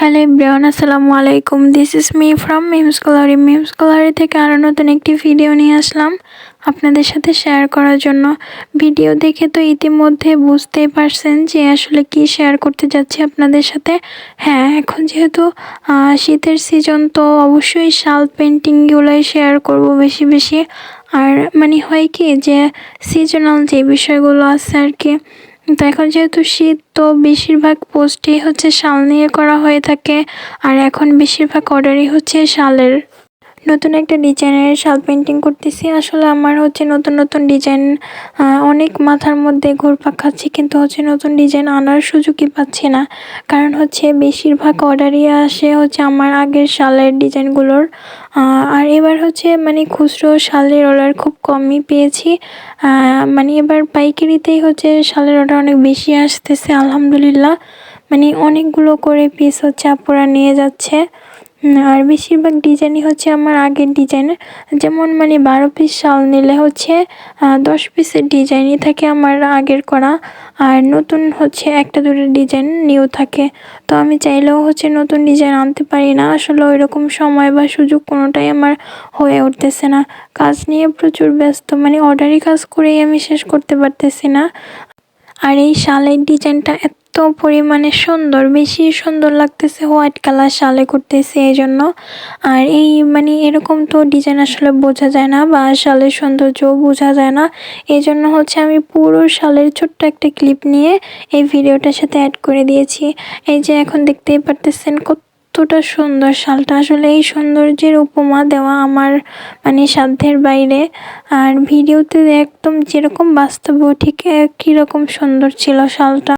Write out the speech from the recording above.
Hello everyone, আসসালামু আলাইকুম। This is me from memes gallery. Memes gallery থেকে আরও নতুন একটি ভিডিও নিয়ে আসলাম আপনাদের সাথে শেয়ার করার জন্য। ভিডিও দেখে তো ইতিমধ্যে বুঝতেই পারছেন যে আসলে কি শেয়ার করতে যাচ্ছি আপনাদের সাথে। হ্যাঁ, এখন যেহেতু শীতের সিজন, তো অবশ্যই শাল পেন্টিংগুলোই শেয়ার করব বেশি বেশি। আর হয় কি যে সিজনাল যে বিষয়গুলো আছে আর কি, তো এখন যেহেতু শীত, তো বেশিরভাগ পোস্টই হচ্ছে শাল নিয়ে করা হয়ে থাকে। আর এখন বেশিরভাগ অর্ডারই হচ্ছে শালের। নতুন একটা ডিজাইনের শাল পেন্টিং করতেছি। আসলে আমার হচ্ছে নতুন নতুন ডিজাইন অনেক মাথার মধ্যে ঘুরপাক খাচ্ছে, কিন্তু হচ্ছে নতুন ডিজাইন আনার সুযোগই পাচ্ছি না। কারণ হচ্ছে বেশিরভাগ অর্ডারই আসে হচ্ছে আমার আগের শালের ডিজাইনগুলোর। আর এবার হচ্ছে খুচরো শালের অর্ডার খুব কমই পেয়েছি। এবার পাইকারিতেই হচ্ছে শালের অর্ডার অনেক বেশি আসতেছে আলহামদুলিল্লাহ। অনেকগুলো করে পিস হচ্ছে আপুরা নিয়ে যাচ্ছে। আর বেশিরভাগ ডিজাইনই হচ্ছে আমার আগের ডিজাইনের। যেমন 12 পিস শাল নিলে হচ্ছে 10 পিসের ডিজাইনই থাকে আমার আগের করা। আর নতুন হচ্ছে একটা দুটো ডিজাইন নিউ থাকে। তো আমি চাইলেও হচ্ছে নতুন ডিজাইন আনতে পারি না, আসলে ওইরকম সময় বা সুযোগ কোনোটাই আমার হয়ে উঠতেছে না। কাজ নিয়ে প্রচুর ব্যস্ত, অর্ডারি কাজ করেই আমি শেষ করতে পারতেছি না। আর এই শালের ডিজাইনটা এত পরিমাণে সুন্দর, বেশি সুন্দর লাগতেছে, হোয়াইট কালার শালে করতেছি এই জন্য। আর এই এরকম তো ডিজাইন আসলে বোঝা যায় না, বা শালের সৌন্দর্যও বোঝা যায় না। এই জন্য হচ্ছে আমি পুরো শালের ছোট্ট একটা ক্লিপ নিয়ে এই ভিডিওটার সাথে অ্যাড করে দিয়েছি। এই যে এখন দেখতেই পারতেছেন কতটা সুন্দর শালটা। আসলে এই সৌন্দর্যের উপমা দেওয়া আমার সাধ্যের বাইরে। আর ভিডিওতে একদম যেরকম বাস্তবেও ঠিক একই রকম সুন্দর ছিল শালটা।